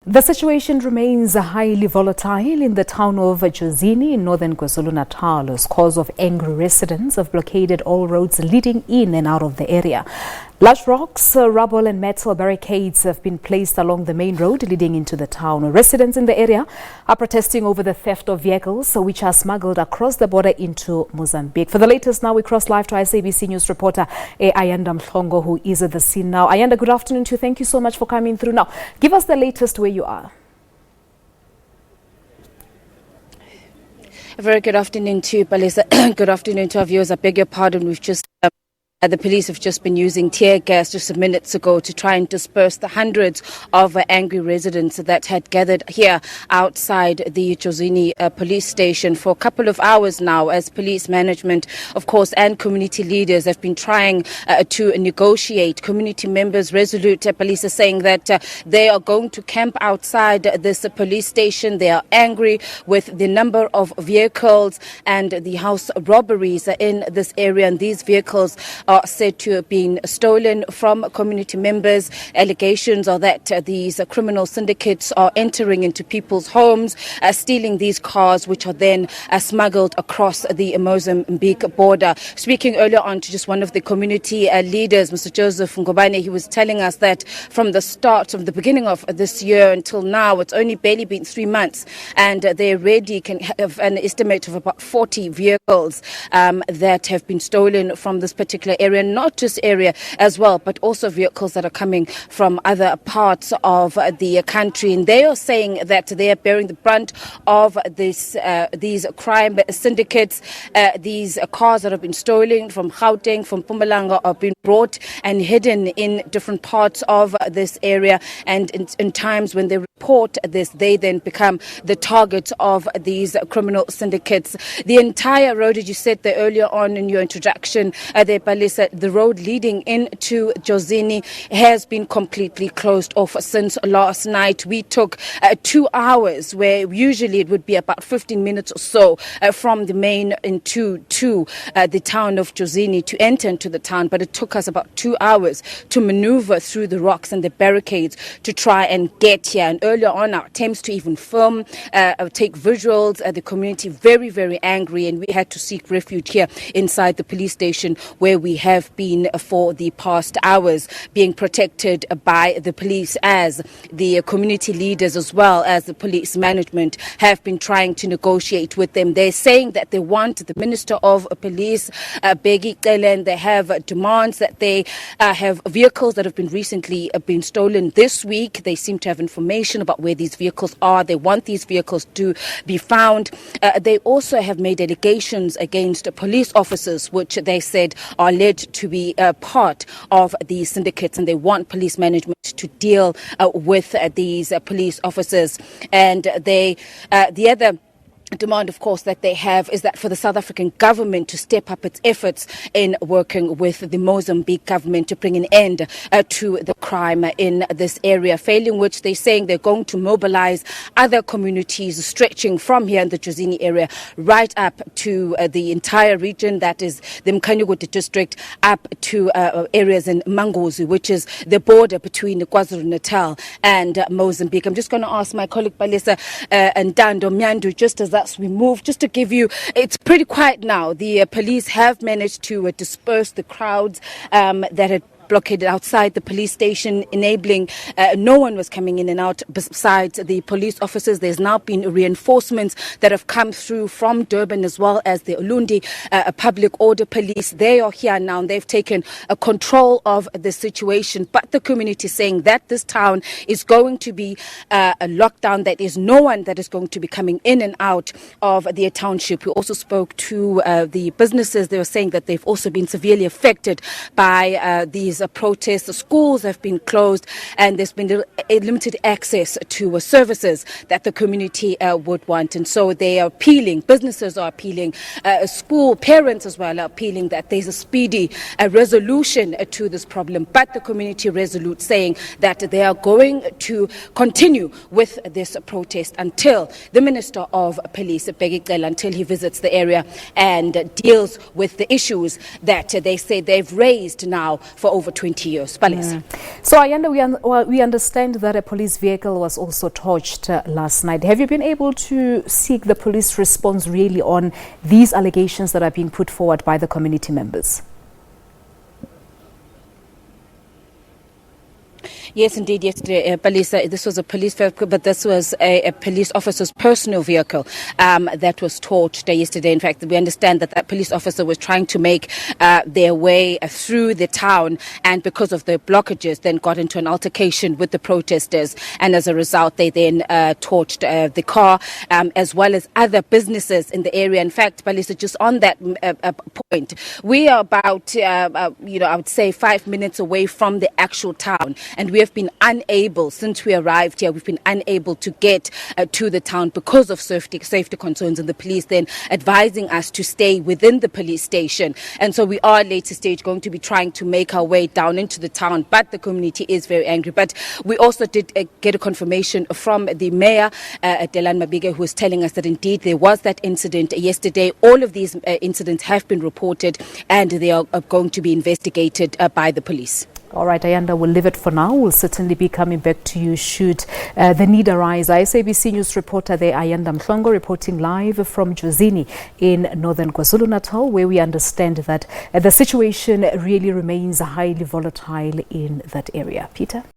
The situation remains highly volatile in the town of Jozini in northern KwaZulu-Natal as cause of angry residents have blockaded all roads leading in and out of the area. Large rocks, rubble and metal barricades have been placed along the main road leading into the town. Residents in the area are protesting over the theft of vehicles which are smuggled across the border into Mozambique. For the latest now, we cross live to our SABC News reporter Ayanda Mhlongo, who is at the scene now. Ayanda, good afternoon to you. Thank you so much for coming through. Now, give us the latest where you are. A very good afternoon to you, Palisa. Good afternoon to our viewers. I beg your pardon. The police have just been using tear gas just minutes ago to try and disperse the hundreds of angry residents that had gathered here outside the Jozini police station for a couple of hours now, as police management, of course, and community leaders have been trying to negotiate. Community members, resolute police, are saying that they are going to camp outside this police station. They are angry with the number of vehicles and the house robberies in this area, and these vehicles are said to have been stolen from community members. Allegations are that these criminal syndicates are entering into people's homes, stealing these cars, which are then smuggled across the Mozambique border. Speaking earlier on to just one of the community leaders, Mr. Joseph Ngobane, he was telling us that from the beginning of this year until now, it's only barely been 3 months, and they already can have an estimate of about 40 vehicles that have been stolen from this particular area, not just area as well, but also vehicles that are coming from other parts of the country. And they are saying that they are bearing the brunt of these crime syndicates. These cars that have been stolen from Gauteng, from Mpumalanga, are being brought and hidden in different parts of this area. And in times when they report this, they then become the target of these criminal syndicates. The entire road, as you said there earlier on in your introduction, the road leading into Jozini has been completely closed off since last night. We took 2 hours, where usually it would be about 15 minutes or so from the main into the town of Jozini to enter into the town, but it took us about 2 hours to maneuver through the rocks and the barricades to try and get here. And earlier on, our attempts to even film, take visuals, the community very, very angry, and we had to seek refuge here inside the police station, where we have been for the past hours, being protected by the police, as the community leaders as well as the police management have been trying to negotiate with them. They're saying that they want the Minister of Police, barricades, and they have demands that they have vehicles that have been recently been stolen this week. They seem to have information about where these vehicles are. They want these vehicles to be found. They also have made allegations against police officers, which they said are led to be part of these syndicates, and they want police management to deal with these police officers. And the other demand, of course, that they have is that for the South African government to step up its efforts in working with the Mozambique government to bring an end to the crime in this area, failing which they're saying they're going to mobilize other communities stretching from here in the Jozini area right up to the entire region, that is the Mkanyugute district, up to areas in Mangozi, which is the border between KwaZulu-Natal and Mozambique. I'm just going to ask my colleague Palisa and Dando Myandu, just as that we move, just to give you, it's pretty quiet now. The police have managed to disperse the crowds that had blockaded outside the police station, enabling no one was coming in and out besides the police officers. There's now been reinforcements that have come through from Durban, as well as the Ulundi public order police. They are here now, and they've taken control of the situation. But the community is saying that this town is going to be a lockdown. That is no one that is going to be coming in and out of their township. We also spoke to the businesses. They were saying that they've also been severely affected by these protests. The schools have been closed, and there's been a limited access to services that the community would want. And so they are appealing, businesses are appealing, school parents as well are appealing that there's a speedy resolution to this problem. But the community resolute, saying that they are going to continue with this protest until the Minister of Police, barricades, until he visits the area and deals with the issues that they say they've raised now for over over 20 years. Palesa. So, Ayanda, we understand that a police vehicle was also torched last night. Have you been able to seek the police response really on these allegations that are being put forward by the community members? Yes, indeed. Yesterday, Palisa, this was a police vehicle, but this was a police officer's personal vehicle that was torched yesterday. In fact, we understand that that police officer was trying to make their way through the town, and because of the blockages, then got into an altercation with the protesters. And as a result, they then torched the car, as well as other businesses in the area. In fact, Palisa, just on that point, we are about, I would say 5 minutes away from the actual town. And we have been unable, since we arrived here, we've been unable to get to the town because of safety concerns, and the police then advising us to stay within the police station. And so we are at later stage going to be trying to make our way down into the town, but the community is very angry. But we also did get a confirmation from the mayor, Delan Mabige, who was telling us that indeed there was that incident yesterday. All of these incidents have been reported, and they are going to be investigated by the police. All right, Ayanda, we'll leave it for now. We'll certainly be coming back to you should the need arise. Our SABC News reporter there, Ayanda Mhlongo, reporting live from Jozini in northern KwaZulu-Natal, where we understand that the situation really remains highly volatile in that area. Peter?